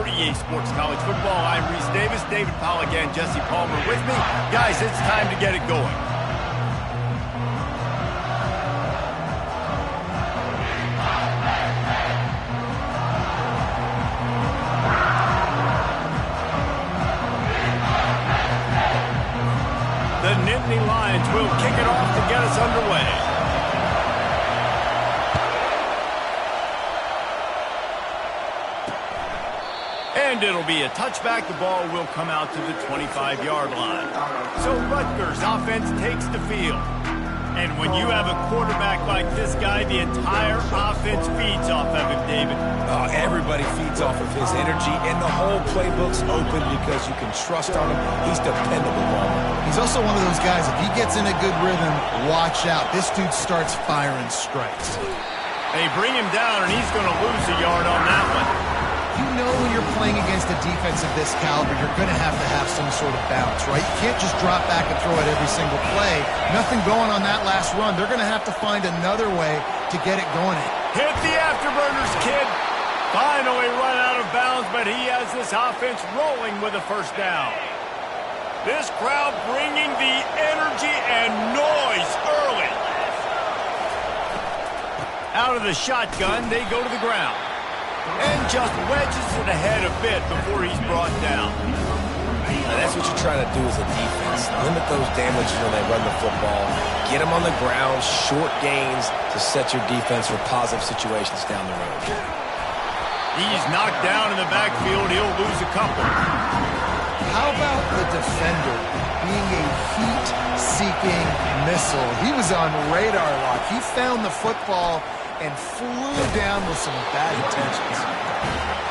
for EA Sports College Football. I'm Reese Davis, David Pollack, and Jesse Palmer with me. Guys, it's time to get it going. The Nittany Lions will kick it off to get us underway. And it'll be a touchback. The ball will come out to the 25-yard line. So Rutgers offense takes the field. And when you have a quarterback like this guy, the entire offense feeds off of him, David. Everybody feeds off of his energy, and the whole playbook's open because you can trust on him. He's dependable, Palmer. He's also one of those guys, if he gets in a good rhythm, watch out. This dude starts firing strikes. They bring him down, and he's going to lose a yard on that one. You know when you're playing against a defense of this caliber, you're going to have some sort of balance, right? You can't just drop back and throw it every single play. Nothing going on that last run. They're going to have to find another way to get it going. Hit the afterburners, kid. Finally run out of bounds, but he has this offense rolling with a first down. This crowd bringing the energy and noise early. Out of the shotgun, they go to the ground. And just wedges it ahead a bit before he's brought down. Now that's what you're trying to do as a defense. Limit those damages when they run the football. Get them on the ground, short gains to set your defense for positive situations down the road. He's knocked down in the backfield. He'll lose a couple. How about the defender being a heat-seeking missile? He was on radar lock. He found the football and flew down with some bad intentions.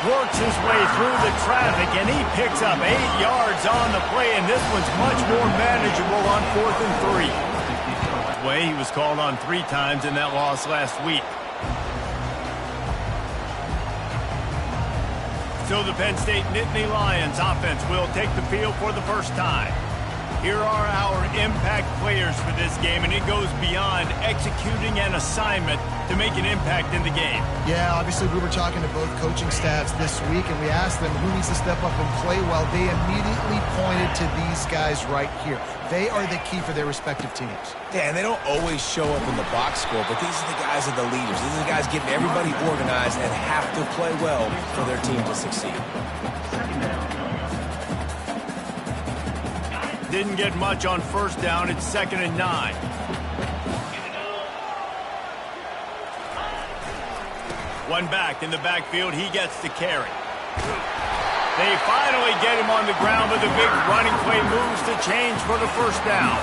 Works his way through the traffic, and he picks up 8 yards on the play, and this one's much more manageable on 4th and 3. He was called on 3 times in that loss last week. So the Penn State Nittany Lions offense will take the field for the first time. Here are our impact players for this game, and it goes beyond executing an assignment to make an impact in the game. Yeah, obviously we were talking to both coaching staffs this week, and we asked them who needs to step up and play well. They immediately pointed to these guys right here. They are the key for their respective teams. Yeah, and they don't always show up in the box score, but these are the guys that are the leaders. These are the guys getting everybody organized and have to play well for their team to succeed. Didn't get much on first down. It's 2nd and 9. One back in the backfield. He gets the carry. They finally get him on the ground, but the big running play moves the change for the first down.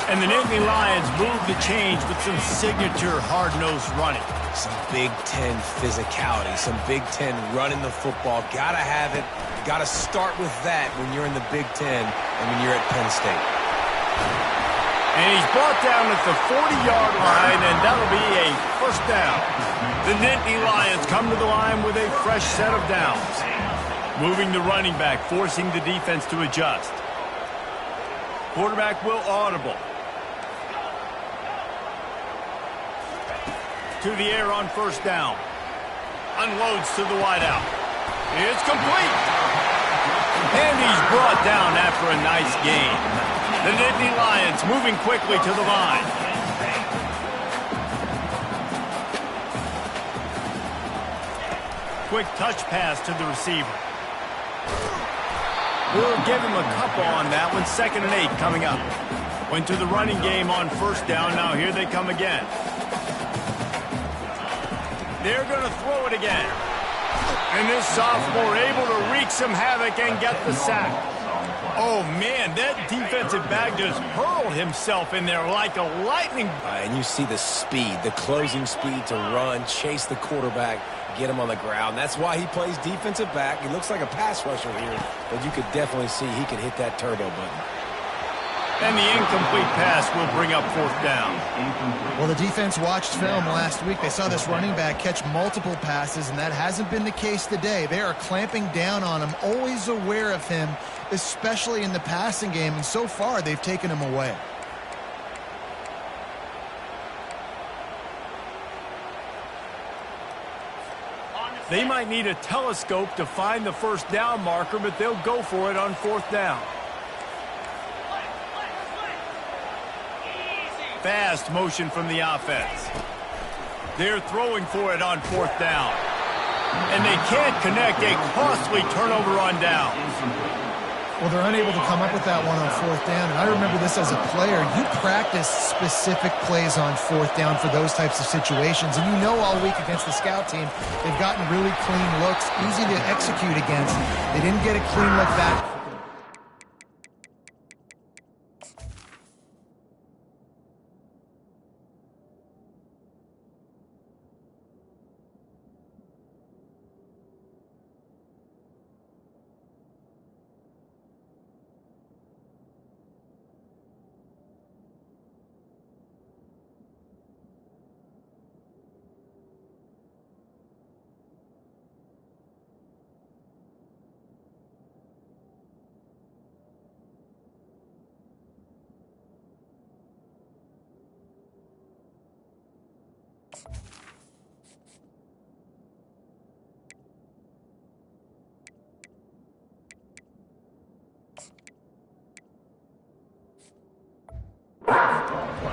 And the Nittany Lions move the change with some signature hard-nosed running. Some Big Ten physicality, some Big Ten running the football. Gotta have it. Gotta start with that when you're in the Big Ten and when you're at Penn State. And he's brought down at the 40-yard line, and that'll be a first down. The Nittany Lions come to the line with a fresh set of downs. Moving the running back, forcing the defense to adjust. Quarterback will audible. To the air on first down. Unloads to the wideout. It's complete. And he's brought down after a nice gain. The Nittany Lions moving quickly to the line. Quick touch pass to the receiver. We'll give him a couple on that one. 2nd and 8 coming up. Went to the running game on first down. Now here they come again. They're going to throw it again. And this sophomore able to wreak some havoc and get the sack. Oh, man, that defensive back just hurled himself in there like a lightning. And you see the speed, the closing speed to run, chase the quarterback, get him on the ground. That's why he plays defensive back. He looks like a pass rusher here, but you could definitely see he could hit that turbo button. And the incomplete pass will bring up 4th down. Well, the defense watched film last week. They saw this running back catch multiple passes, and that hasn't been the case today. They are clamping down on him, always aware of him, especially in the passing game, and so far they've taken him away. They might need a telescope to find the first down marker, but they'll go for it on 4th down. Fast motion from the offense. They're throwing for it on 4th down. And they can't connect. A costly turnover on down. Well, they're unable to come up with that one on 4th down. And I remember this as a player. You practice specific plays on 4th down for those types of situations. And you know all week against the scout team, they've gotten really clean looks, easy to execute against. They didn't get a clean look back.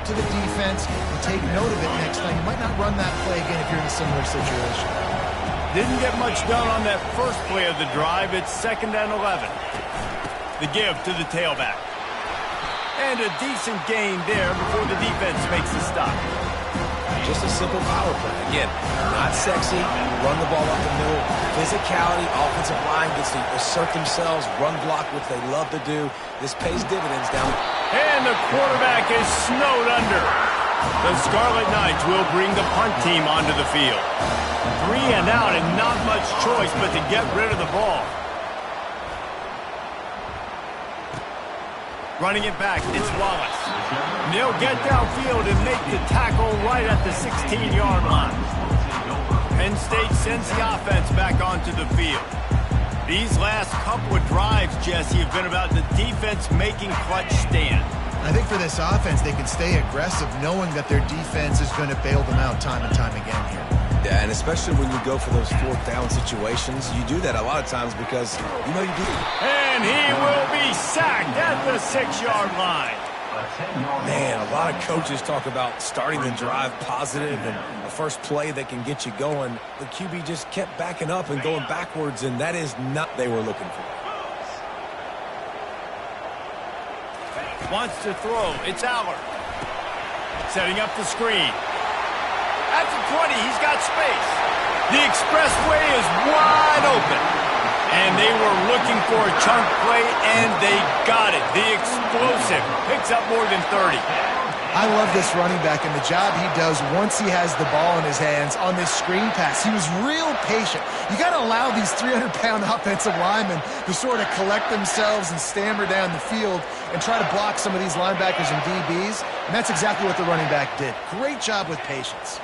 To the defense and take note of it next time. You might not run that play again if you're in a similar situation. Didn't get much done on that first play of the drive. It's 2nd and 11. The give to the tailback. And a decent gain there before the defense makes the stop. Just a simple power play. Again, not sexy. Run the ball up the middle. Physicality. Offensive line gets to assert themselves. Run block, which they love to do. This pays dividends down. And the quarterback is snowed under. The Scarlet Knights will bring the punt team onto the field. 3 and out and not much choice but to get rid of the ball. Running it back, it's Wallace. And they'll get downfield and make the tackle right at the 16-yard line. Penn State sends the offense back onto the field. These last couple of drives, Jesse, have been about the defense making clutch stand. I think for this offense, they can stay aggressive knowing that their defense is going to bail them out time and time again here. Yeah, and especially when you go for those 4th down situations, you do that a lot of times because you know you do. And he will be sacked at the 6-yard line. Man, a lot of coaches talk about starting the drive positive and the first play that can get you going. The QB just kept backing up and going backwards, and that is not what they were looking for. Wants to throw. It's Aller. Setting up the screen. At the 20, he's got space. The expressway is wide open. And they were looking for a chunk play, and they got it. The explosive picks up more than 30. I love this running back and the job he does once he has the ball in his hands on this screen pass. He was real patient. You got to allow these 300-pound offensive linemen to sort of collect themselves and stammer down the field and try to block some of these linebackers and DBs, and that's exactly what the running back did. Great job with patience.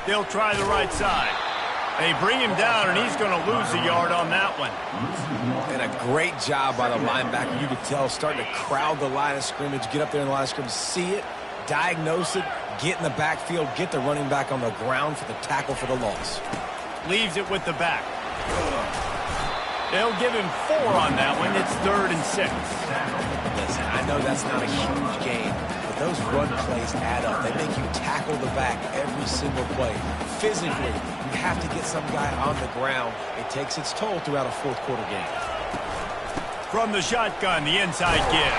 They'll try the right side. They bring him down, and he's going to lose a yard on that one. And a great job by the linebacker. You could tell starting to crowd the line of scrimmage, get up there in the line of scrimmage, see it, diagnose it, get in the backfield, get the running back on the ground for the tackle for the loss. Leaves it with the back. They'll give him 4 on that one. It's 3rd and 6. Listen, I know that's not a huge gain, but those run plays add up. They make you tackle the back every single play. Physically, you have to get some guy on the ground. It takes its toll throughout a 4th quarter game. From the shotgun, the inside give.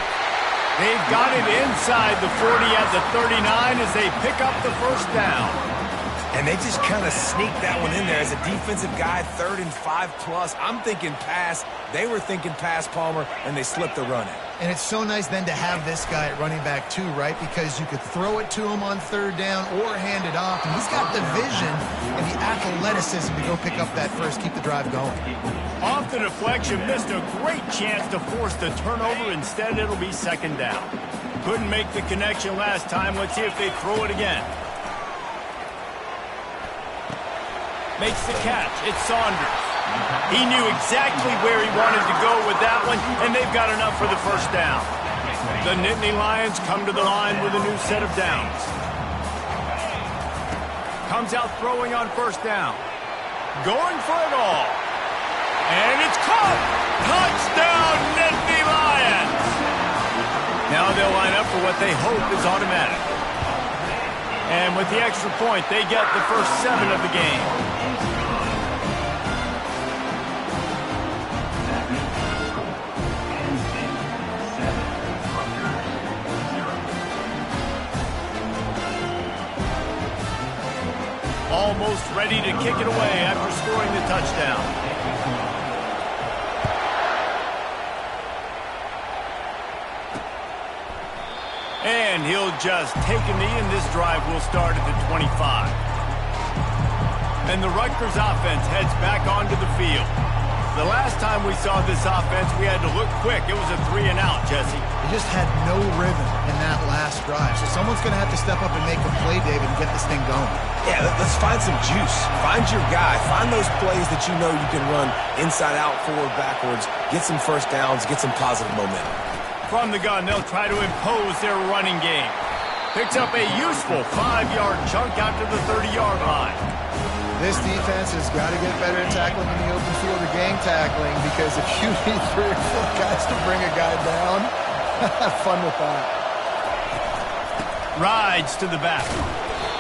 They've got it inside the 40 at the 39 as they pick up the first down. And they just kind of sneaked that one in there as a defensive guy, 3rd and 5+. I'm thinking pass. They were thinking pass, Palmer, and they slipped the run in. And it's so nice then to have this guy at running back too, right? Because you could throw it to him on 3rd down or hand it off. And he's got the vision and the athleticism to go pick up that first, keep the drive going. Off the deflection, missed a great chance to force the turnover. Instead, it'll be 2nd down. Couldn't make the connection last time. Let's see if they throw it again. Makes the catch. It's Saunders. He knew exactly where he wanted to go with that one, and they've got enough for the first down. The Nittany Lions come to the line with a new set of downs. Comes out throwing on first down. Going for it all. And it's caught! Touchdown, Nittany Lions! Now they'll line up for what they hope is automatic. And with the extra point, they get the first 7 of the game. Almost ready to kick it away after scoring the touchdown. And he'll just take a knee, and this drive will start at the 25. And the Rutgers offense heads back onto the field. The last time we saw this offense, we had to look quick. It was a 3-and-out, Jesse. They just had no rhythm in that last drive. So someone's going to have to step up and make a play, David, and get this thing going. Yeah, let's find some juice. Find your guy. Find those plays that you know you can run inside out, forward, backwards. Get some first downs. Get some positive momentum. From the gun, they'll try to impose their running game. Picks up a useful 5-yard chunk out to the 30-yard line. This defense has got to get better at tackling in the open field or gang tackling, because if you need 3 or 4 guys to bring a guy down, have fun with that. Rides to the back.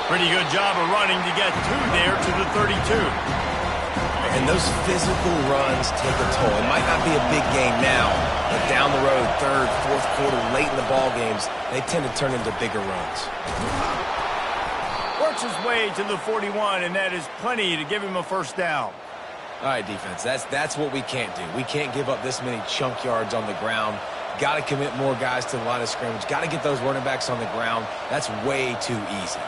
Pretty good job of running to get 2 there to the 32. And those physical runs take a toll. It might not be a big game now, but down the road, 3rd, 4th quarter, late in the ball games, they tend to turn into bigger runs. Works his way to the 41, and that is plenty to give him a first down. All right, defense, that's what we can't do. We can't give up this many chunk yards on the ground. Got to commit more guys to the line of scrimmage. Got to get those running backs on the ground. That's way too easy.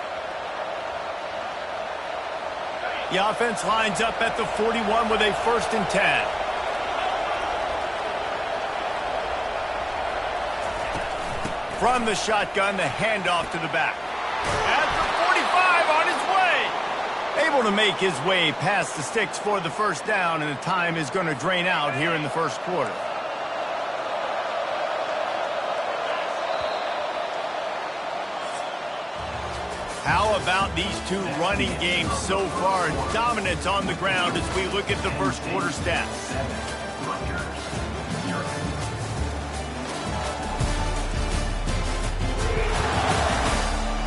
The offense lines up at the 41 with a 1st and 10. From the shotgun, the handoff to the back. At the 45, on his way. Able to make his way past the sticks for the first down, and the time is going to drain out here in the 1st quarter. How about these 2 running games so far? Dominance on the ground as we look at the 1st quarter stats.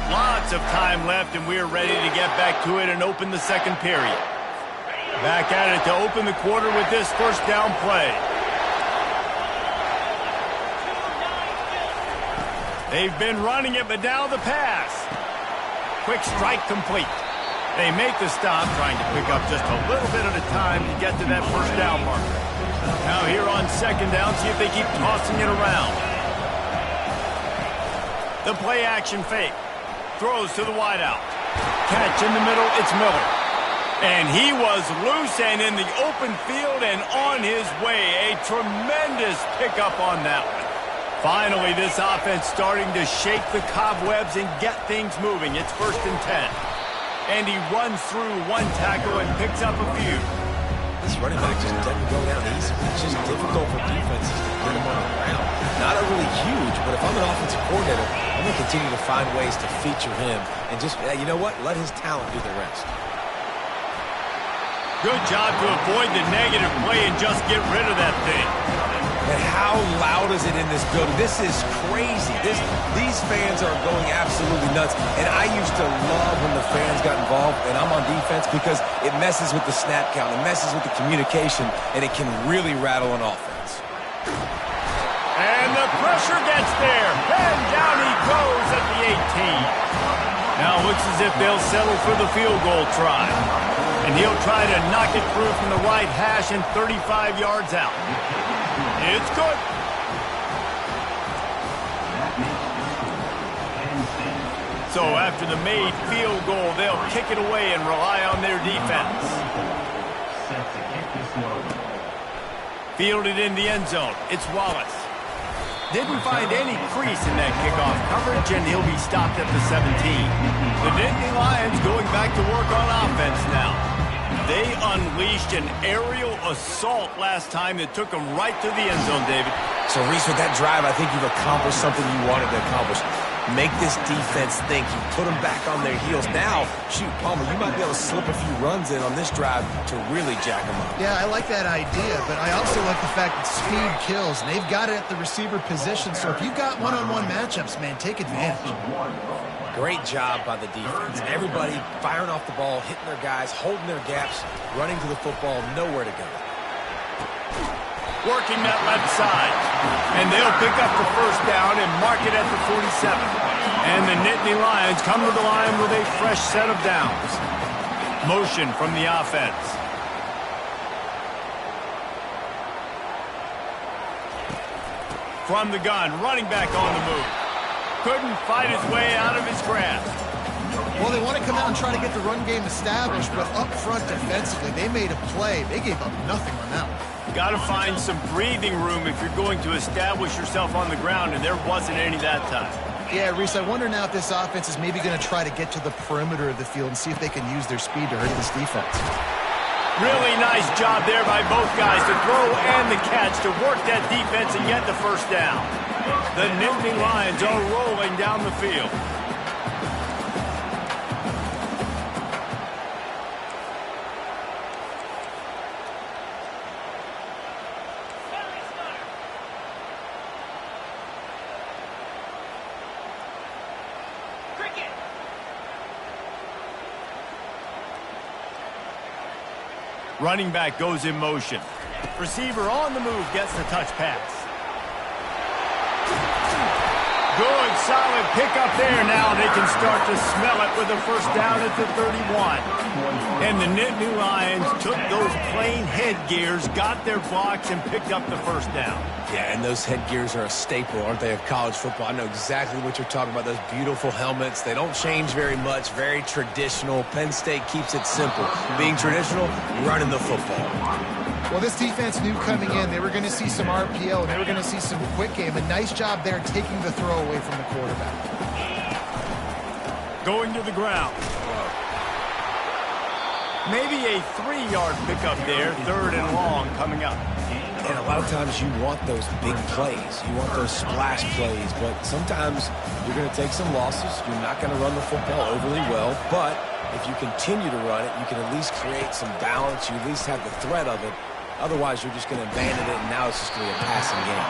Lots of time left, and we're ready to get back to it and open the 2nd period. Back at it to open the quarter with this first down play. They've been running it, but now the pass. Quick strike complete. They make the stop, trying to pick up just a little bit at a time to get to that first down marker. Now here on 2nd down, see if they keep tossing it around. The play action fake. Throws to the wideout. Catch in the middle, it's Miller. And he was loose and in the open field and on his way. A tremendous pickup on that one. Finally, this offense starting to shake the cobwebs and get things moving. It's 1st and 10. And he runs through 1 tackle and picks up a few. This running back just doesn't go down easy. It's just difficult for defenses to get him on the ground. Not a really huge, but if I'm an offensive coordinator, I'm going to continue to find ways to feature him and just, you know what, let his talent do the rest. Good job to avoid the negative play and just get rid of that thing. And how loud is it in this building? This is crazy. These fans are going absolutely nuts. And I used to love when the fans got involved, and I'm on defense, because it messes with the snap count. It messes with the communication, and it can really rattle an offense. And the pressure gets there. Penn, down he goes at the 18. Now it looks as if they'll settle for the field goal try. And he'll try to knock it through from the right hash and 35 yards out. It's good. So after the made field goal, they'll kick it away and rely on their defense. Fielded in the end zone. It's Wallace. Didn't find any crease in that kickoff coverage, and he'll be stopped at the 17. The Nittany Lions going back to work on offense now. They unleashed an aerial assault last time that took them right to the end zone, David. So, Reese, with that drive, I think you've accomplished something you wanted to accomplish. Make this defense think. You put them back on their heels. Now, shoot, Palmer, you might be able to slip a few runs in on this drive to really jack them up. Yeah, I like that idea, but I also like the fact that speed kills, and they've got it at the receiver position. So if you've got one-on-one matchups, man, take advantage. Great job by the defense. Everybody firing off the ball, hitting their guys, holding their gaps, running to the football, nowhere to go. Working that left side. And they'll pick up the first down and mark it at the 47. And the Nittany Lions come to the line with a fresh set of downs. Motion from the offense. From the gun, running back on the move. Couldn't fight his way out of his grasp. Well, they want to come out and try to get the run game established, but up front defensively, they made a play. They gave up nothing on that one. Got to find some breathing room if you're going to establish yourself on the ground, and there wasn't any that time. Yeah, Reese, I wonder now if this offense is maybe going to try to get to the perimeter of the field and see if they can use their speed to hurt this defense. Really nice job there by both guys, the throw and the catch, to work that defense and get the first down. The Nittany Lions are rolling down the field. Running back goes in motion. Receiver on the move gets the touch pass. Good, solid pickup there. Now they can start to smell it with a first down at the 31. And the Nittany Lions took those plain headgears, got their blocks, and picked up the first down. Yeah, and those headgears are a staple, aren't they, of college football? I know exactly what you're talking about, those beautiful helmets. They don't change very much, very traditional. Penn State keeps it simple. Being traditional, running the football. Well, this defense knew coming in they were going to see some RPO, and they were going to see some quick game. A nice job there taking the throw away from the quarterback. Going to the ground. Maybe a 3-yard pickup there, third and long coming up. And a lot of times you want those big plays. You want those splash plays. But sometimes you're going to take some losses. You're not going to run the football overly well. But if you continue to run it, you can at least create some balance. You at least have the threat of it. Otherwise, you're just going to abandon it, and now it's just going to be a passing game.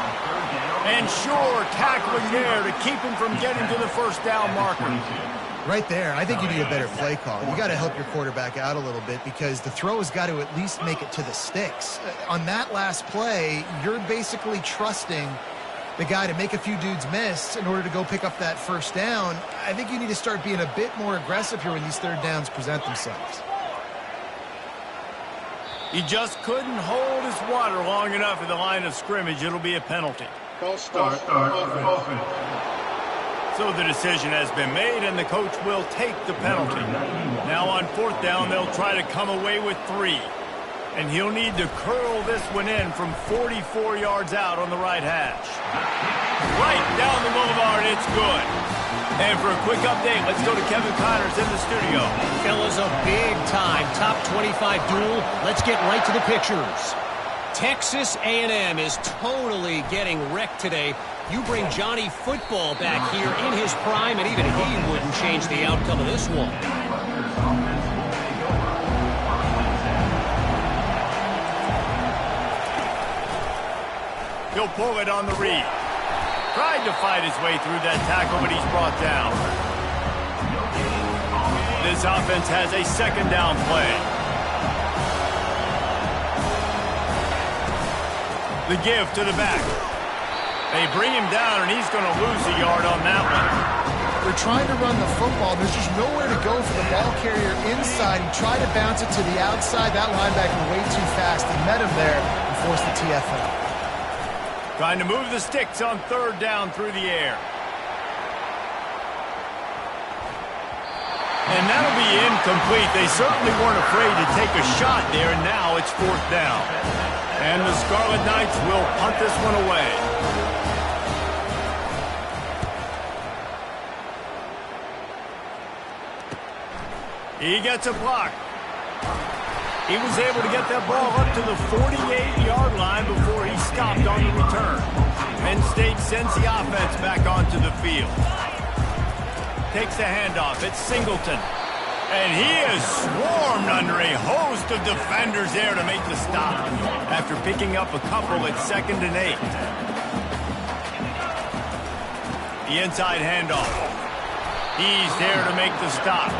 And sure, tackling there to keep him from getting to the first down marker. Right there, I think you need a better play call. You got to help your quarterback out a little bit because the throw has got to at least make it to the sticks. On that last play, you're basically trusting the guy to make a few dudes miss in order to go pick up that first down. I think you need to start being a bit more aggressive here when these third downs present themselves. He just couldn't hold his water long enough at the line of scrimmage. It'll be a penalty. False start. So the decision has been made, and the coach will take the penalty. Now on fourth down, they'll try to come away with 3. And he'll need to curl this one in from 44 yards out on the right hash. Right down the boulevard, it's good. And for a quick update, let's go to Kevin Connors in the studio. Fellas, a big-time top 25 duel. Let's get right to the pictures. Texas A&M is totally getting wrecked today. You bring Johnny Football back here in his prime, and even he wouldn't change the outcome of this one. He'll pull it on the read. Tried to fight his way through that tackle, but he's brought down. This offense has a second down play. The give to the back. They bring him down, and he's going to lose a yard on that one. They're trying to run the football. There's just nowhere to go for the ball carrier inside. He tried to bounce it to the outside. That linebacker way too fast. He met him there and forced the TFL. Trying to move the sticks on third down through the air. And that'll be incomplete. They certainly weren't afraid to take a shot there, and now it's fourth down. And the Scarlet Knights will punt this one away. He gets a block. He was able to get that ball up to the 48-yard line before he stopped on the return. Penn State sends the offense back onto the field. Takes a handoff. It's Singleton. And he is swarmed under a host of defenders there to make the stop after picking up a couple at 2nd and 8. The inside handoff. He's there to make the stop.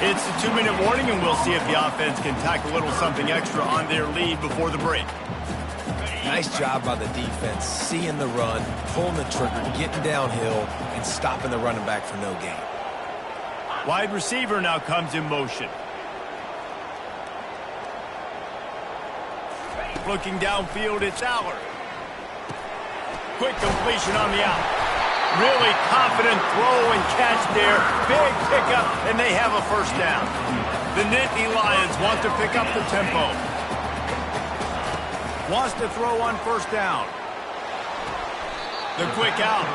It's the 2-minute warning, and we'll see if the offense can tack a little something extra on their lead before the break. Nice job by the defense, seeing the run, pulling the trigger, getting downhill, and stopping the running back for no gain. Wide receiver now comes in motion. Looking downfield, it's Allard. Quick completion on the out. Really confident throw and catch there. Big pickup, and they have a first down. The Nittany Lions want to pick up the tempo. Wants to throw on first down. The quick out.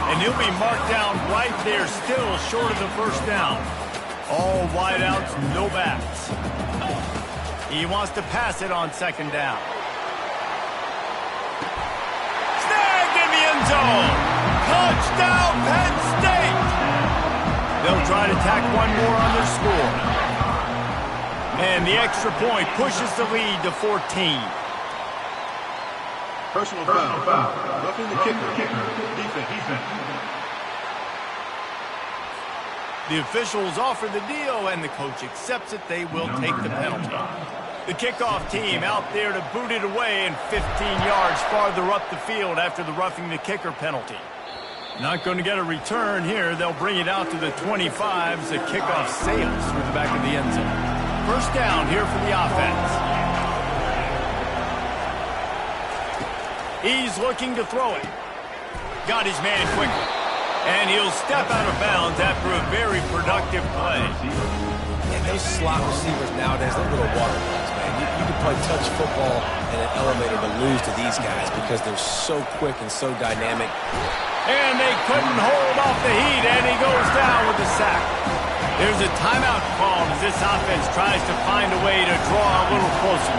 And he'll be marked down right there, still short of the first down. All wideouts, no backs. He wants to pass it on 2nd down. Snagged in the end zone. Touchdown, Penn State. They'll try to tack one more on their score. And the extra point pushes the lead to 14. Personal foul. Roughing the kicker. Defense. The officials offer the deal, and the coach accepts it. They will take the penalty. The kickoff team out there to boot it away and 15 yards farther up the field after the roughing the kicker penalty. Not going to get a return here. They'll bring it out to the 25 as the kickoff sails through the back of the end zone. First down here for the offense. He's looking to throw it. Got his man quickly. And he'll step out of bounds after a very productive play. And those slot receivers nowadays, they're little water balls, man. You can play touch football in an elevator to lose to these guys because they're so quick and so dynamic. And they couldn't hold off the heat, and he goes down with the sack. There's a timeout called as this offense tries to find a way to draw a little closer.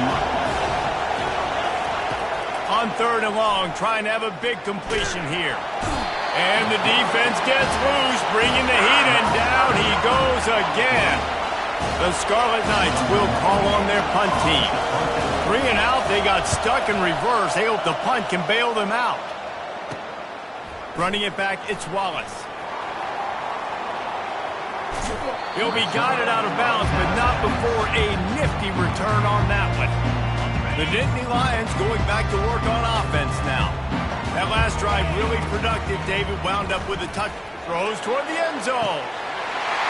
On 3rd and long, trying to have a big completion here. And the defense gets loose, bringing the heat, and down he goes again. The Scarlet Knights will call on their punt team. 3 and out, they got stuck in reverse. They hope the punt can bail them out. Running it back, it's Wallace. He'll be guided out of bounds, but not before a nifty return on that one. The Nittany Lions going back to work on offense now. That last drive really productive. David wound up with a touch. Throws toward the end zone.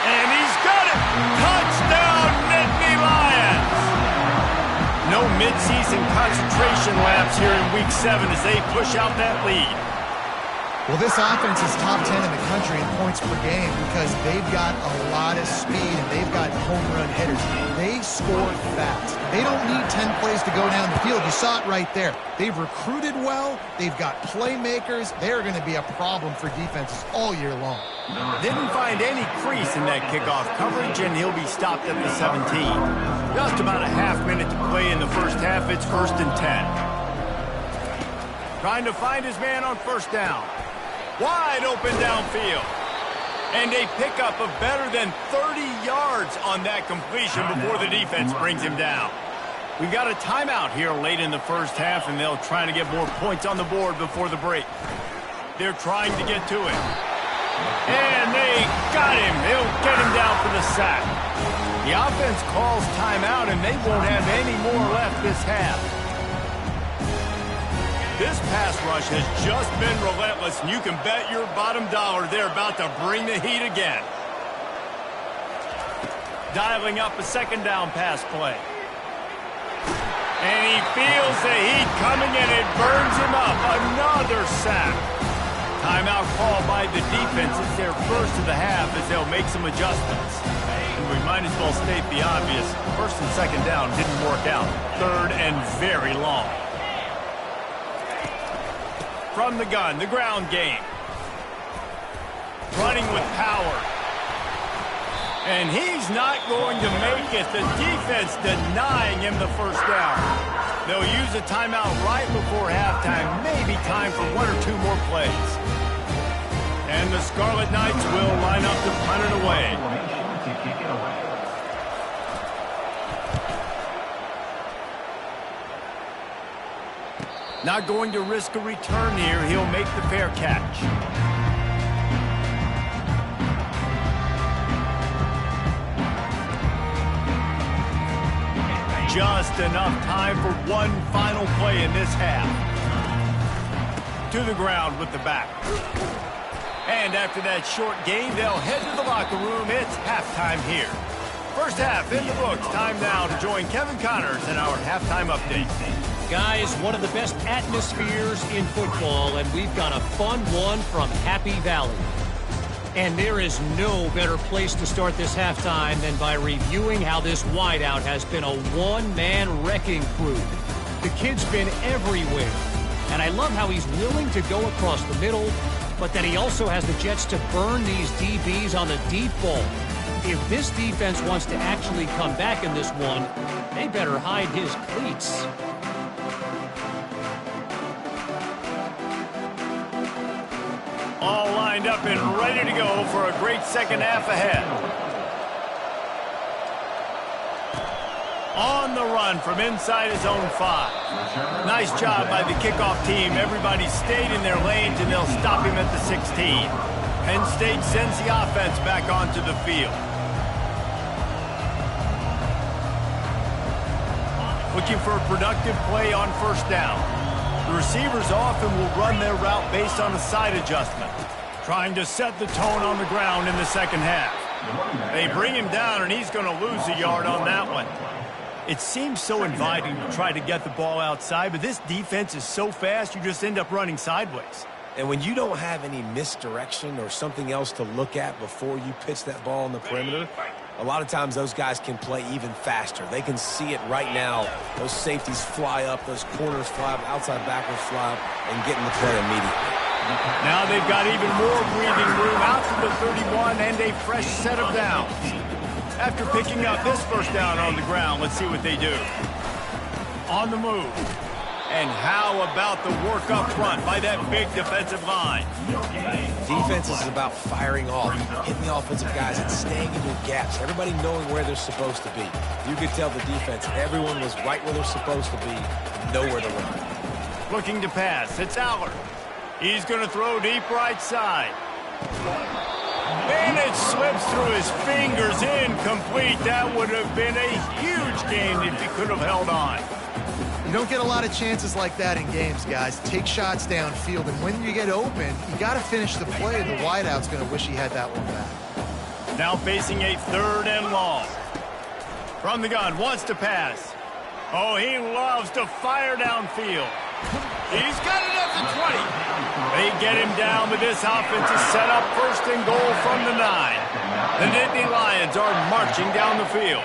And he's got it! Touchdown, Nittany Lions! No midseason concentration lapse here in Week 7 as they push out that lead. Well, this offense is top 10 in the country in points per game because they've got a lot of speed and they've got home run hitters. They score fast. They don't need 10 plays to go down the field. You saw it right there. They've recruited well. They've got playmakers. They're going to be a problem for defenses all year long. Didn't find any crease in that kickoff coverage, and he'll be stopped at the 17. Just about a half minute to play in the first half. It's 1st and 10. Trying to find his man on first down. Wide open downfield. And a pickup of better than 30 yards on that completion before the defense brings him down. We've got a timeout here late in the first half, and they'll try to get more points on the board before the break. They're trying to get to him. And they got him. They'll get him down for the sack. The offense calls timeout, and they won't have any more left this half. This pass rush has just been relentless, and you can bet your bottom dollar they're about to bring the heat again. Dialing up a 2nd down pass play. And he feels the heat coming, and it burns him up. Another sack. Timeout call by the defense. It's their first of the half as they'll make some adjustments. And we might as well state the obvious. 1st and 2nd down didn't work out. 3rd and very long. From the gun, the ground game. Running with power. And he's not going to make it. The defense denying him the first down. They'll use a timeout right before halftime. Maybe time for one or two more plays. And the Scarlet Knights will line up to punt it away. Not going to risk a return here. He'll make the fair catch. Just enough time for one final play in this half. To the ground with the back. And after that short game, they'll head to the locker room. It's halftime here. First half in the books. Time now to join Kevin Connors in our halftime update. Guys, one of the best atmospheres in football, and we've got a fun one from Happy Valley. And there is no better place to start this halftime than by reviewing how this wideout has been a one-man wrecking crew. The kid's been everywhere, and I love how he's willing to go across the middle, but that he also has the jets to burn these DBs on the deep ball. If this defense wants to actually come back in this one, they better hide his cleats. All lined up and ready to go for a great second half ahead. On the run from inside his own 5. Nice job by the kickoff team. Everybody stayed in their lanes, and they'll stop him at the 16. Penn State sends the offense back onto the field. Looking for a productive play on first down. The receivers often will run their route based on a side adjustment, trying to set the tone on the ground in the second half. They bring him down, and he's going to lose a yard on that one. It seems so inviting to try to get the ball outside, but this defense is so fast, you just end up running sideways. And when you don't have any misdirection or something else to look at before you pitch that ball on the perimeter, a lot of times those guys can play even faster. They can see it right now. Those safeties fly up, those corners fly up, outside backers fly up, and get in the play immediately. Now they've got even more breathing room out to the 31 and a fresh set of downs. After picking up this first down on the ground, let's see what they do. On the move. And how about the work up front by that big defensive line? Defense is about firing off, hitting the offensive guys and staying in your gaps, everybody knowing where they're supposed to be. You could tell the defense, everyone was right where they're supposed to be, nowhere to run. Looking to pass, it's Allard. He's going to throw deep right side. And it slips through his fingers, incomplete. That would have been a huge gain if he could have held on. You don't get a lot of chances like that in games, guys. Take shots downfield, and when you get open, you got to finish the play. The wideout's going to wish he had that one back. Now facing a 3rd and long. From the gun, wants to pass. Oh, he loves to fire downfield. He's got it at the 20. They get him down, but this offense is set up 1st and goal from the 9. The Nittany Lions are marching down the field.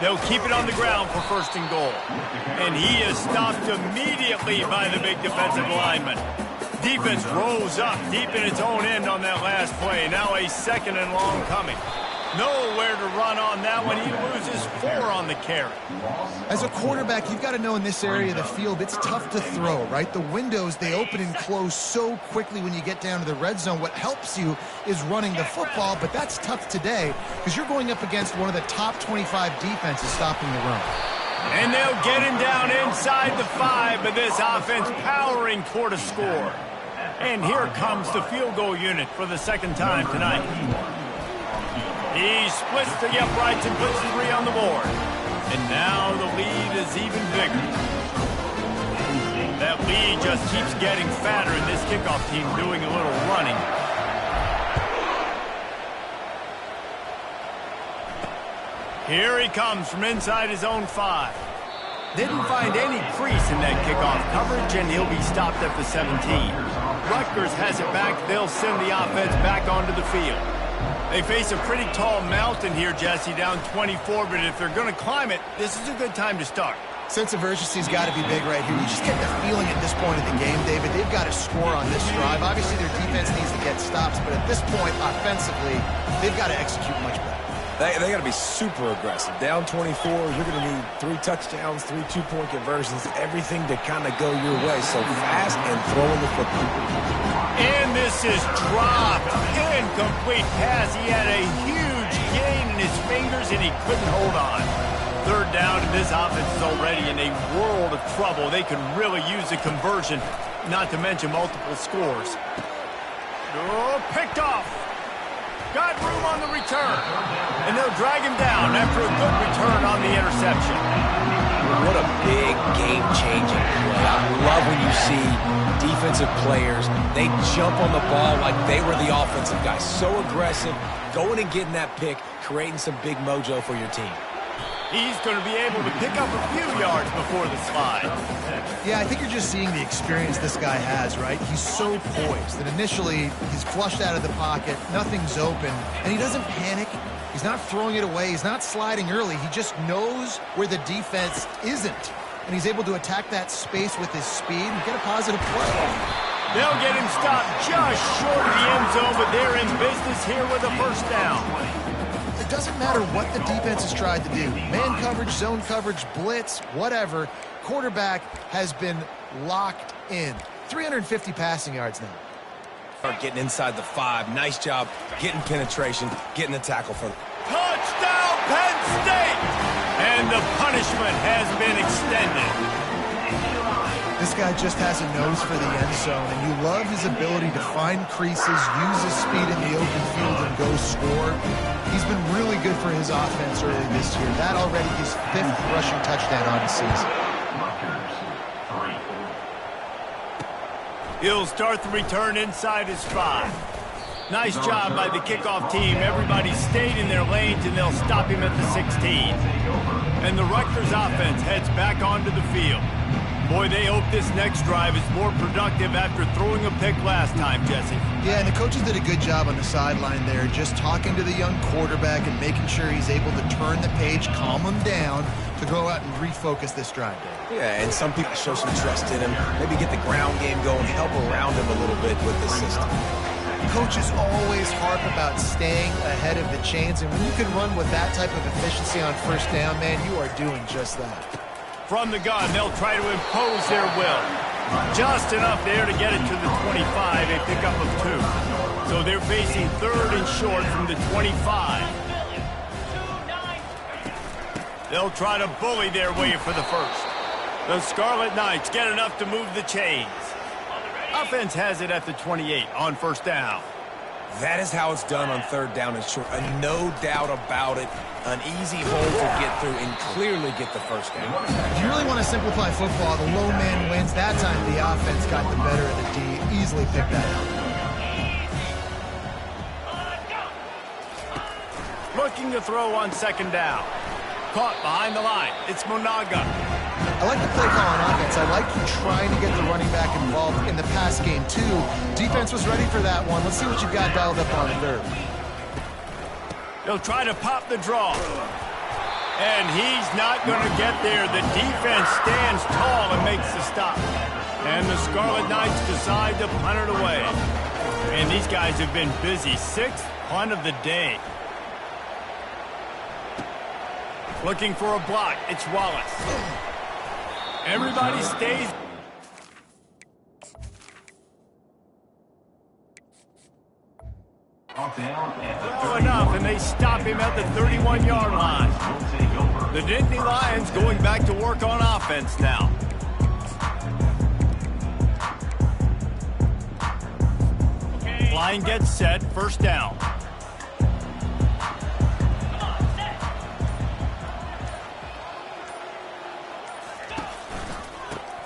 They'll keep it on the ground for 1st and goal. And he is stopped immediately by the big defensive lineman. Defense rose up deep in its own end on that last play. Now a 2nd and long coming. Nowhere to run on that one. He loses 4 on the carry. As a quarterback, you've got to know in this area of the field, it's tough to throw, right? The windows, they open and close so quickly when you get down to the red zone. What helps you is running the football, but that's tough today because you're going up against one of the top 25 defenses stopping the run. And they'll get him down inside the 5, but this offense powering toward a score. And here comes the field goal unit for the 2nd time tonight. He splits the uprights and puts 3 on the board. And now the lead is even bigger. That lead just keeps getting fatter, and this kickoff team doing a little running. Here he comes from inside his own 5. Didn't find any crease in that kickoff coverage, and he'll be stopped at the 17. Rutgers has it back. They'll send the offense back onto the field. They face a pretty tall mountain here, Jesse, down 24, but if they're going to climb it, this is a good time to start. Sense of urgency's got to be big right here. You just get the feeling at this point of the game, David, they've got to score on this drive. Obviously, their defense needs to get stops, but at this point, offensively, they've got to execute much better. They got to be super aggressive. Down 24, you're going to need 3 touchdowns, 3 two-point conversions, everything to kind of go your way. So fast and throwing the football. And this is dropped. Incomplete pass. He had a huge gain in his fingers, and he couldn't hold on. Third down, and this offense is already in a world of trouble. They could really use a conversion, not to mention multiple scores. Oh, picked off. Got room on the return. And they'll drag him down after a good return on the interception. What a big game-changing play. I love when you see defensive players, they jump on the ball like they were the offensive guys. So aggressive, going and getting that pick, creating some big mojo for your team. He's going to be able to pick up a few yards before the slide. Yeah, I think you're just seeing the experience this guy has, right? He's so poised that initially he's flushed out of the pocket, nothing's open, and he doesn't panic. He's not throwing it away. He's not sliding early. He just knows where the defense isn't, and he's able to attack that space with his speed and get a positive play. They'll get him stopped just short of the end zone, but they're in business here with a first down. It doesn't matter what the defense has tried to do. Man coverage, zone coverage, blitz, whatever. Quarterback has been locked in. 350 passing yards now. Start getting inside the 5. Nice job getting penetration, getting the tackle for them. Touchdown, Penn State! And the punishment has been extended. This guy just has a nose for the end zone, and you love his ability to find creases, use his speed in the open field, and go score. He's been really good for his offense early this year. That already his 5th rushing touchdown on the season. He'll start the return inside his 5. Nice job by the kickoff team. Everybody stayed in their lanes, and they'll stop him at the 16. And the Rutgers offense heads back onto the field. Boy, they hope this next drive is more productive after throwing a pick last time, Jesse. Yeah, and the coaches did a good job on the sideline there, just talking to the young quarterback and making sure he's able to turn the page, calm him down, to go out and refocus this drive. Yeah, and some people show some trust in him, maybe get the ground game going, help around him a little bit with the system. Coaches always harp about staying ahead of the chains, and when you can run with that type of efficiency on first down, man, you are doing just that. From the gun, they'll try to impose their will. Just enough there to get it to the 25, a pickup of 2. So they're facing 3rd and short from the 25. They'll try to bully their way for the first. The Scarlet Knights get enough to move the chains. Offense has it at the 28 on first down. That is how it's done on 3rd down and short. No doubt about it. An easy hole to get through and clearly get the first down. If you really want to simplify football, the low man wins. That time the offense got the better of the D. Easily picked that up. Looking to throw on 2nd down. Caught behind the line. It's Monaga. I like the play call on offense. I like trying to get the running back involved in the pass game, too. Defense was ready for that one. Let's see what you've got dialed up on 3rd. They'll try to pop the draw. And he's not going to get there. The defense stands tall and makes the stop. And the Scarlet Knights decide to punt it away. And these guys have been busy. 6th punt of the day. Looking for a block. It's Wallace. Everybody stays. Well enough, and they stop him at the 31-yard line. The Nittany Lions going back to work on offense now. Line gets set, first down.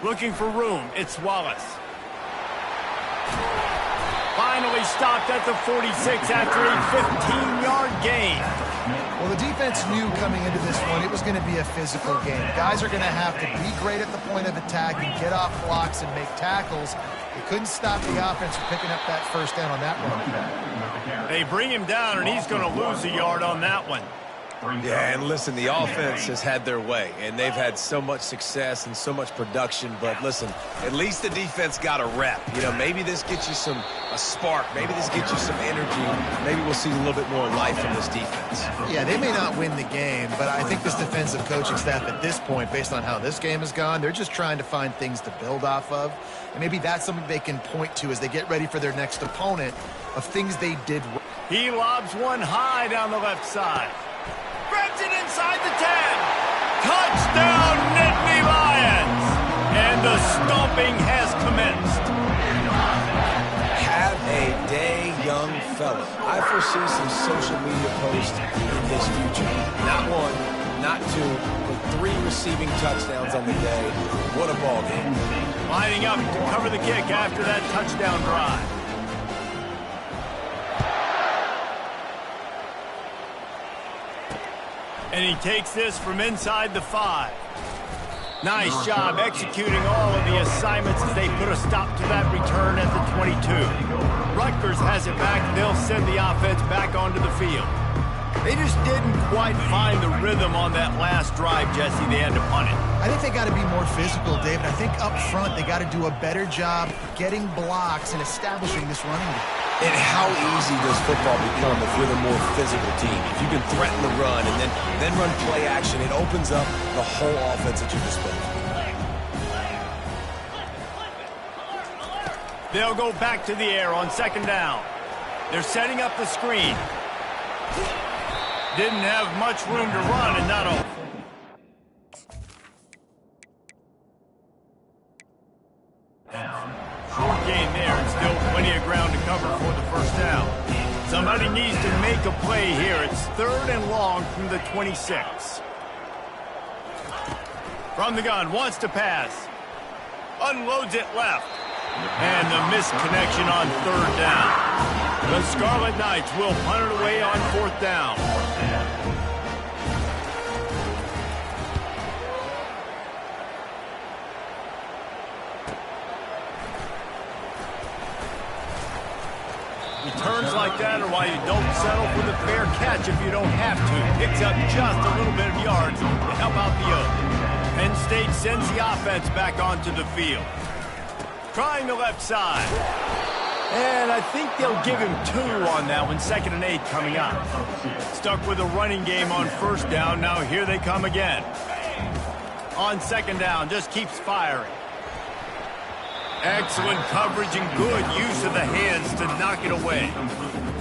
Looking for room, it's Wallace. Finally stopped at the 46 after a 15-yard gain. Well, the defense knew coming into this one it was going to be a physical game. Guys are going to have to be great at the point of attack and get off blocks and make tackles. They couldn't stop the offense from picking up that first down on that run. They bring him down, and he's going to lose a yard on that one. Yeah, and listen, the offense has had their way, and they've had so much success and so much production. But listen, at least the defense got a rep. You know, maybe this gets you a spark. Maybe this gets you some energy. Maybe we'll see a little bit more life from this defense. Yeah, they may not win the game, but I think this defensive coaching staff at this point, based on how this game has gone, they're just trying to find things to build off of. And maybe that's something they can point to as they get ready for their next opponent of things they did. He lobs one high down the left side. Grabs it inside the 10. Touchdown, Nittany Lions. And the stomping has commenced. Have a day, young fella. I foresee some social media posts in his future. Not one, not two, but 3 receiving touchdowns on the day. What a ball game. Lining up to cover the kick after that touchdown drive. And he takes this from inside the 5. Nice job executing all of the assignments as they put a stop to that return at the 22. Rutgers has it back. They'll send the offense back onto the field. They just didn't quite find the rhythm on that last drive, Jesse. They had to punt it. I think they got to be more physical, David. I think up front they got to do a better job getting blocks and establishing this running game. And how easy does football become if you're the more physical team? If you can threaten the run and then run play action, it opens up the whole offense at your disposal. They'll go back to the air on second down. They're setting up the screen. Didn't have much room to run and not a... Short gain there and still plenty of ground to cover for the first down. Somebody needs to make a play here. It's 3rd and long from the 26. From the gun, wants to pass. Unloads it left. And the missed connection on 3rd down. The Scarlet Knights will punt it away on 4th down. Returns like that are why you don't settle for the fair catch if you don't have to. Picks up just a little bit of yards to help out the Oak. Penn State sends the offense back onto the field. Trying the left side. And I think they'll give him 2 on that one. 2nd and 8 coming up. Stuck with a running game on 1st down. Now here they come again. On 2nd down, just keeps firing. Excellent coverage and good use of the hands to knock it away.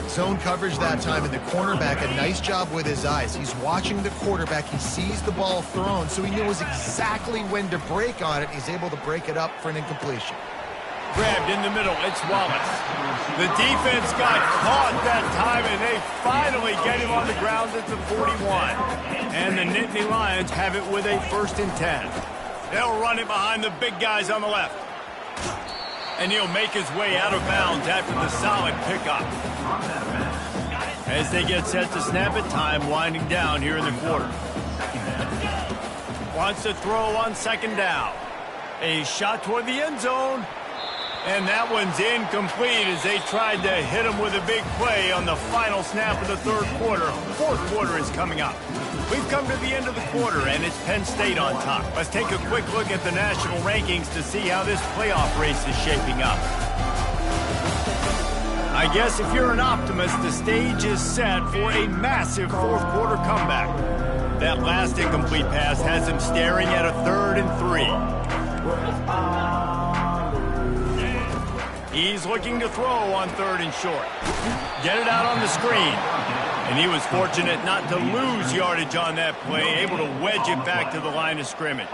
Zone coverage that time, and the cornerback, a nice job with his eyes. He's watching the quarterback. He sees the ball thrown, so he knows exactly when to break on it. He's able to break it up for an incompletion. Grabbed in the middle. It's Wallace. The defense got caught that time, and they finally get him on the ground at the 41. And the Nittany Lions have it with a 1st and 10. They'll run it behind the big guys on the left. And he'll make his way out of bounds after the solid pickup. As they get set to snap it, time winding down here in the quarter. Wants to throw on 2nd down. A shot toward the end zone. And that one's incomplete as they tried to hit him with a big play on the final snap of the 3rd quarter. 4th quarter is coming up. We've come to the end of the quarter, and it's Penn State on top. Let's take a quick look at the national rankings to see how this playoff race is shaping up. I guess if you're an optimist, the stage is set for a massive 4th quarter comeback. That last incomplete pass has him staring at a 3rd and 3. He's looking to throw on 3rd and short. Get it out on the screen. And he was fortunate not to lose yardage on that play, able to wedge it back to the line of scrimmage.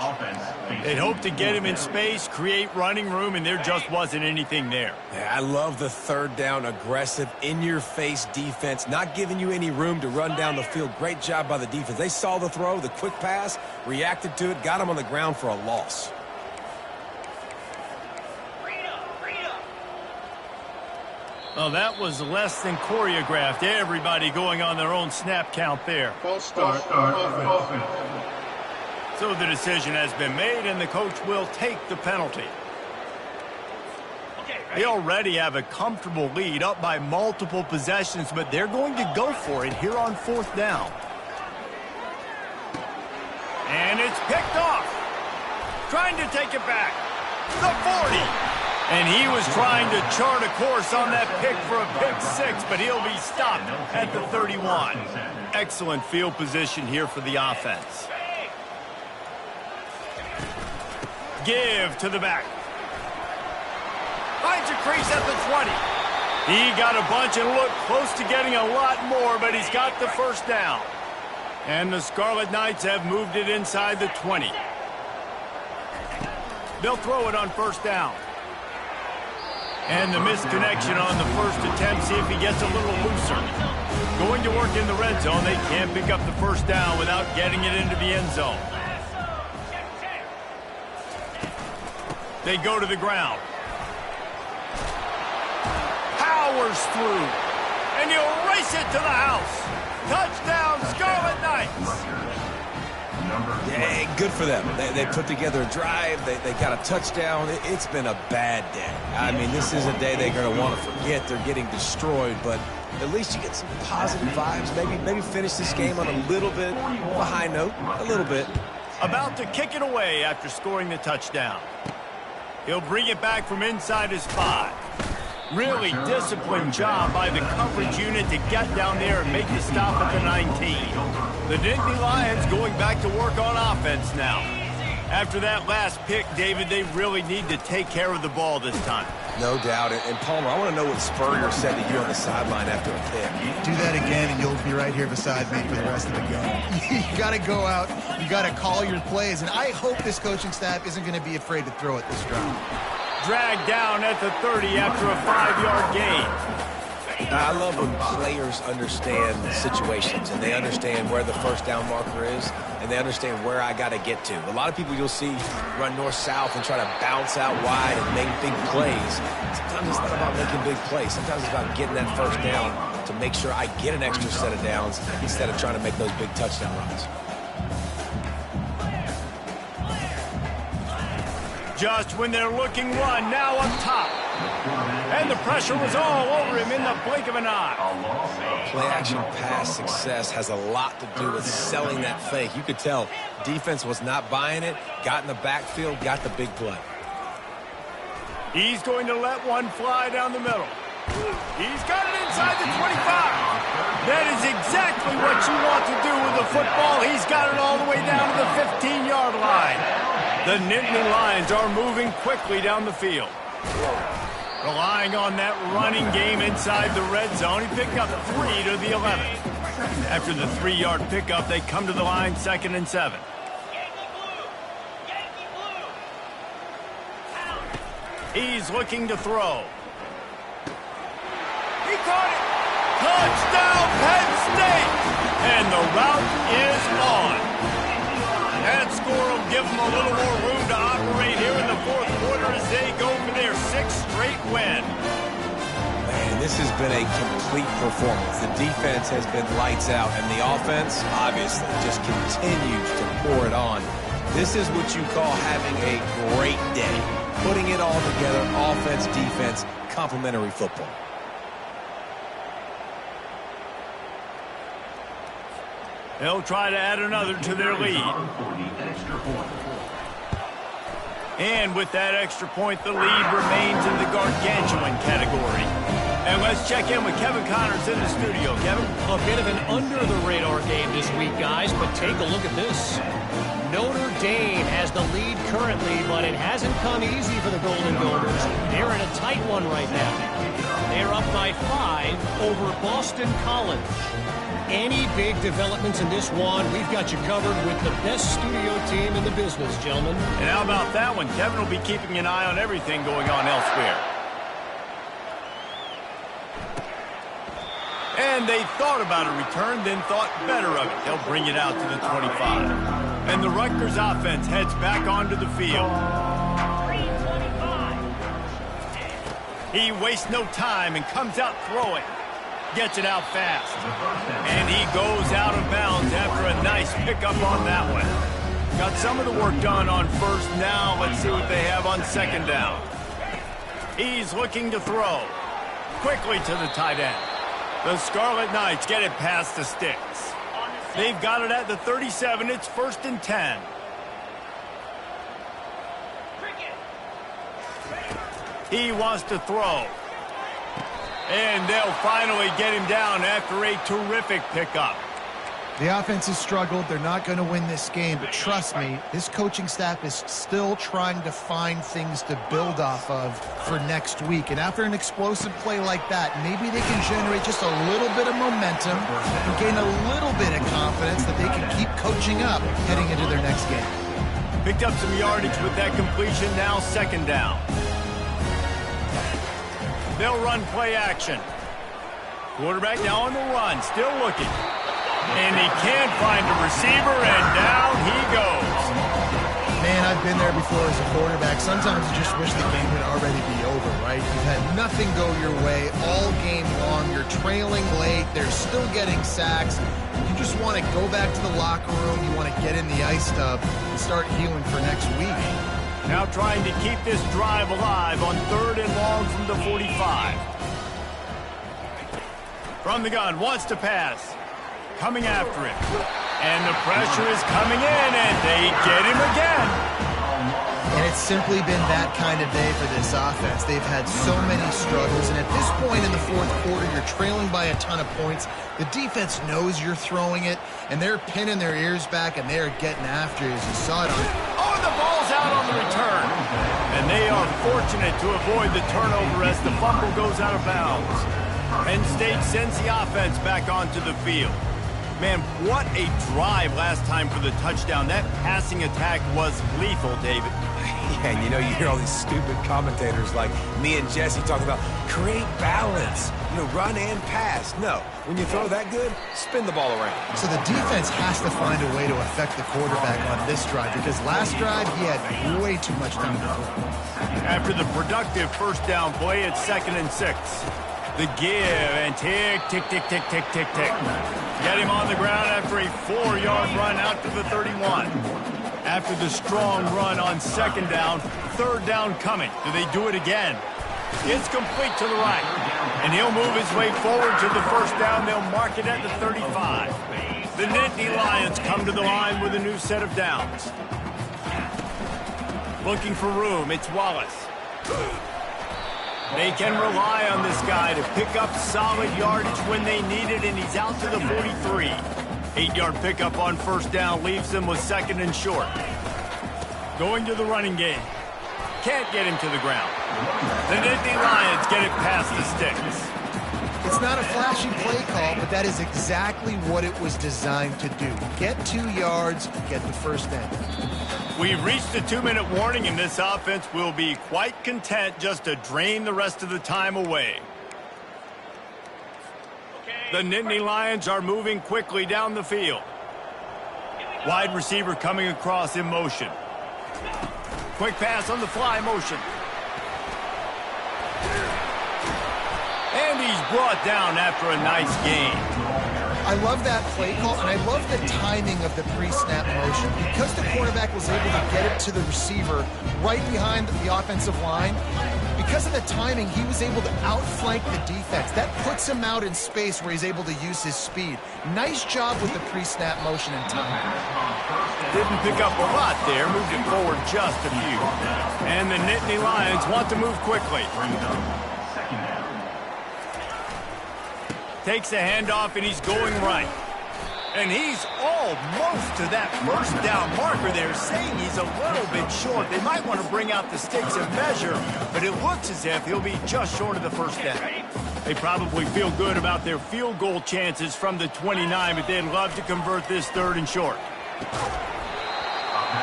They'd hoped to get him in space, create running room, and there just wasn't anything there. Yeah, I love the 3rd down, aggressive, in-your-face defense, not giving you any room to run down the field. Great job by the defense. They saw the throw, the quick pass, reacted to it, got him on the ground for a loss. Well, that was less than choreographed. Everybody going on their own snap count there. False start. Offense. So the decision has been made, and the coach will take the penalty. They already have a comfortable lead, up by multiple possessions, but they're going to go for it here on 4th down. And it's picked off. Trying to take it back. The 40. And he was trying to chart a course on that pick for a pick six, but he'll be stopped at the 31. Excellent field position here for the offense. Give to the back. Finds a crease at the 20. He got a bunch and looked close to getting a lot more, but he's got the first down. And the Scarlet Knights have moved it inside the 20. They'll throw it on first down. And the misconnection on the first attempt. See if he gets a little looser. Going to work in the red zone. They can't pick up the first down without getting it into the end zone. They go to the ground. Powers through. And he'll race it to the house. Touchdown, Scarlet Knights. Yeah, good for them. They put together a drive. They got a touchdown. It's been a bad day. I mean, this is a day they're going to want to forget. They're getting destroyed, but at least you get some positive vibes. Maybe finish this game on a little bit of a high note. A little bit. About to kick it away after scoring the touchdown. He'll bring it back from inside his 5. Really disciplined job by the coverage unit to get down there and make the stop at the 19. The Nittany Lions going back to work on offense now. After that last pick, David, they really need to take care of the ball this time. No doubt. And Palmer, I want to know what Spurrier said to you on the sideline after a pick. Do that again, and you'll be right here beside me for the rest of the game. You got to go out. You got to call your plays. And I hope this coaching staff isn't going to be afraid to throw it this drive. Dragged down at the 30 after a 5-yard gain. I love when players understand situations and they understand where the first down marker is and they understand where I got to get to. A lot of people you'll see run north-south and try to bounce out wide and make big plays. Sometimes it's not about making big plays. Sometimes it's about getting that first down to make sure I get an extra set of downs instead of trying to make those big touchdown runs. Just when they're looking run, now up top. And the pressure was all over him in the blink of an eye. Play-action pass success has a lot to do with selling that fake. You could tell defense was not buying it, got in the backfield, got the big play. He's going to let one fly down the middle. He's got it inside the 25. That is exactly what you want to do with the football. He's got it all the way down to the 15-yard line. The Nittany Lions are moving quickly down the field. Relying on that running game inside the red zone. He picked up 3 to the 11. After the 3-yard pickup, they come to the line 2nd and 7. He's looking to throw. He caught it. Touchdown, Penn State. And the route is on. That score will give them a little more room to operate here in the 4th quarter as they go for their 6th straight win. Man, this has been a complete performance. The defense has been lights out, and the offense, obviously, just continues to pour it on. This is what you call having a great day. Putting it all together, offense, defense, complementary football. They'll try to add another to their lead. And with that extra point, the lead remains in the gargantuan category. And let's check in with Kevin Connors in the studio. Kevin? A bit of an under-the-radar game this week, guys, but take a look at this. Notre Dame has the lead currently, but it hasn't come easy for the Golden Gophers. They're in a tight one right now. They're up by 5 over Boston College. Any big developments in this one, we've got you covered with the best studio team in the business, gentlemen. And how about that one? Kevin will be keeping an eye on everything going on elsewhere. And they thought about a return, then thought better of it. They'll bring it out to the 25. And the Rutgers offense heads back onto the field. He wastes no time and comes out throwing. Gets it out fast. And he goes out of bounds after a nice pickup on that one. Got some of the work done on first. Now let's see what they have on 2nd down. He's looking to throw. Quickly to the tight end. The Scarlet Knights get it past the sticks. They've got it at the 37. It's 1st and 10. He wants to throw. And they'll finally get him down after a terrific pickup. The offense has struggled. They're not going to win this game, but trust me, this coaching staff is still trying to find things to build off of for next week. And after an explosive play like that, maybe they can generate just a little bit of momentum and gain a little bit of confidence that they can keep coaching up heading into their next game. Picked up some yardage with that completion, now 2nd down. They'll run play action. Quarterback now on the run, still looking. And he can't find a receiver, and down he goes. Man, I've been there before as a quarterback. Sometimes you just wish the game would already be over, right? You've had nothing go your way all game long. You're trailing late. They're still getting sacks. You just want to go back to the locker room. You want to get in the ice tub and start healing for next week. Now trying to keep this drive alive on 3rd and long from the 45. From the gun, wants to pass. Coming after him. And the pressure is coming in, and they get him again. And it's simply been that kind of day for this offense. They've had so many struggles, and at this point in the 4th quarter, you're trailing by a ton of points. The defense knows you're throwing it, and they're pinning their ears back, and they're getting after you, as you saw it on. Oh, the ball's out on the return. And they are fortunate to avoid the turnover as the fumble goes out of bounds. Penn State sends the offense back onto the field. Man, what a drive last time for the touchdown. That passing attack was lethal, David. Yeah, and you know, you hear all these stupid commentators like me and Jesse talking about create balance, run and pass. No, when you throw that good, spin the ball around. So the defense has to find a way to affect the quarterback on this drive, because last drive he had way too much time to throw. After the productive 1st down play, it's 2nd and 6. The give, and tick, tick, tick, tick, tick, tick, tick. Get him on the ground after a 4-yard run out to the 31. After the strong run on 2nd down, 3rd down coming. Do they do it again? It's complete to the right. And he'll move his way forward to the 1st down. They'll mark it at the 35. The Nittany Lions come to the line with a new set of downs. Looking for room, it's Wallace. They can rely on this guy to pick up solid yardage when they need it, and he's out to the 43. 8-yard pickup on 1st down leaves them with 2nd and short. Going to the running game. Can't get him to the ground. The Nittany Lions get it past the sticks. It's not a flashy play call, but that is exactly what it was designed to do. Get 2 yards, get the 1st down. We've reached the 2-minute warning, and this offense will be quite content just to drain the rest of the time away. The Nittany Lions are moving quickly down the field. Wide receiver coming across in motion. Quick pass on the fly motion. And he's brought down after a nice gain. I love that play call, and I love the timing of the pre-snap motion. Because the quarterback was able to get it to the receiver right behind the offensive line, because of the timing, he was able to outflank the defense. That puts him out in space where he's able to use his speed. Nice job with the pre-snap motion and timing. Didn't pick up a lot there, moved it forward just a few. And the Nittany Lions want to move quickly. Takes a handoff, and he's going right. And he's almost to that 1st down marker there, saying he's a little bit short. They might want to bring out the sticks and measure, but it looks as if he'll be just short of the 1st down. They probably feel good about their field goal chances from the 29, but they'd love to convert this 3rd and short.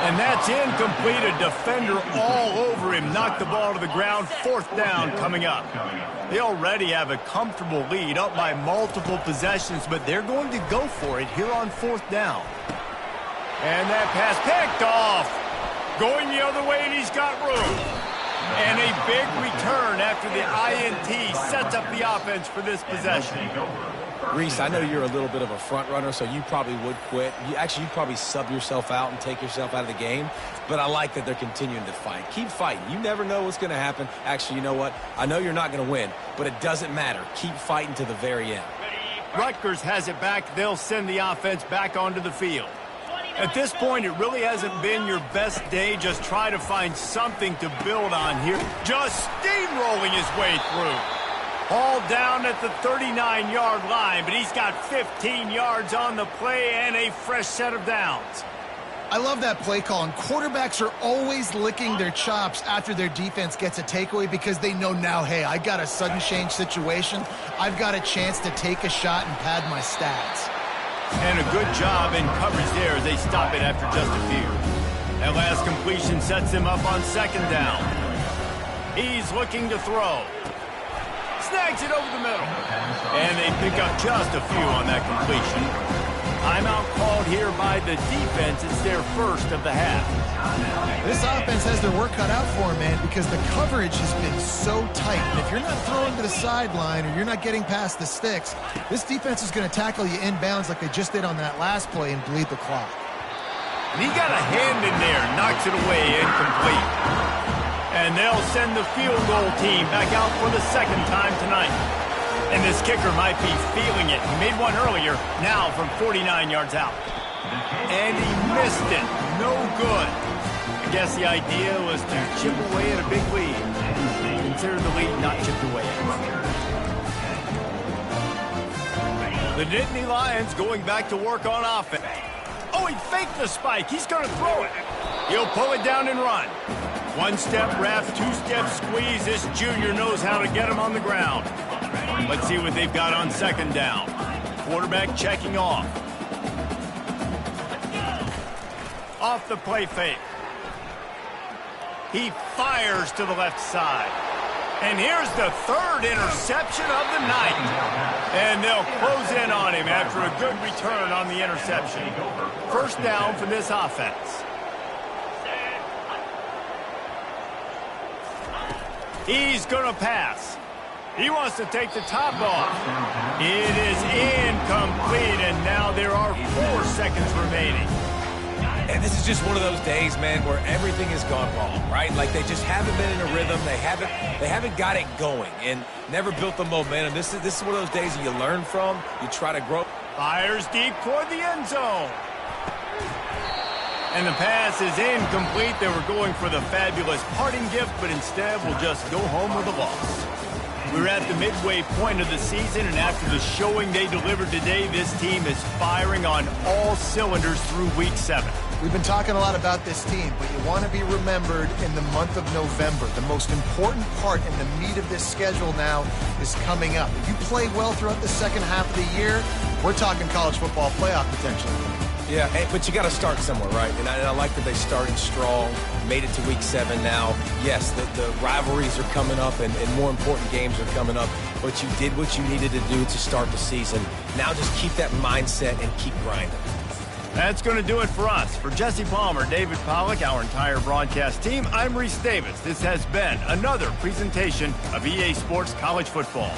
And that's incomplete. A defender all over him. Knocked the ball to the ground. 4th down coming up. They already have a comfortable lead, up by multiple possessions, but they're going to go for it here on 4th down. And that pass picked off. Going the other way, and he's got room. And a big return after the INT sets up the offense for this possession. Reese, I know you're a little bit of a front runner, so you probably would quit. You'd probably sub yourself out and take yourself out of the game. But I like that they're continuing to fight. Keep fighting. You never know what's going to happen. Actually, you know what? I know you're not going to win, but it doesn't matter. Keep fighting to the very end. Rutgers has it back. They'll send the offense back onto the field. At this point, it really hasn't been your best day. Just try to find something to build on here. Just steamrolling his way through. All down at the 39-yard line, but he's got 15 yards on the play and a fresh set of downs. I love that play call, and quarterbacks are always licking their chops after their defense gets a takeaway because they know now, hey, I got a sudden change situation. I've got a chance to take a shot and pad my stats. And a good job in coverage there as they stop it after just a few. That last completion sets him up on second down. He's looking to throw. Snags it over the middle. And they pick up just a few on that completion. Timeout called here by the defense. It's their first of the half. This offense has their work cut out for them, man, because the coverage has been so tight. And if you're not throwing to the sideline or you're not getting past the sticks, this defense is going to tackle you inbounds like they just did on that last play and bleed the clock. And he got a hand in there, knocks it away, incomplete. And they'll send the field goal team back out for the second time tonight. And this kicker might be feeling it. He made one earlier, now from 49 yards out. And he missed it. No good. I guess the idea was to chip away at a big lead. Consider the lead not chipped away at. The Nittany Lions going back to work on offense. Oh, he faked the spike. He's going to throw it. He'll pull it down and run. One-step wrap, two-step squeeze. This junior knows how to get him on the ground. Let's see what they've got on second down. Quarterback checking off. Off the play fake. He fires to the left side. And here's the third interception of the night. And they'll close in on him after a good return on the interception. First down for this offense. He's going to pass. He wants to take the top off. It is incomplete, and now there are 4 seconds remaining. And this is just one of those days, man, where everything has gone wrong, right? Like they just haven't been in a rhythm. They haven't got it going and never built the momentum. This is one of those days that you learn from. You try to grow. Fires deep toward the end zone. And the pass is incomplete. They were going for the fabulous parting gift, but instead will just go home with a loss. We're at the midway point of the season, and after the showing they delivered today, this team is firing on all cylinders through Week 7. We've been talking a lot about this team, but you want to be remembered in the month of November. The most important part in the meat of this schedule now is coming up. If you play well throughout the second half of the year, we're talking college football playoff potential. Yeah, but you got to start somewhere, right? And I like that they started strong, made it to Week 7 now. Yes, the rivalries are coming up, and more important games are coming up, but you did what you needed to do to start the season. Now just keep that mindset and keep grinding. That's going to do it for us. For Jesse Palmer, David Pollack, our entire broadcast team, I'm Reese Davis. This has been another presentation of EA Sports College Football.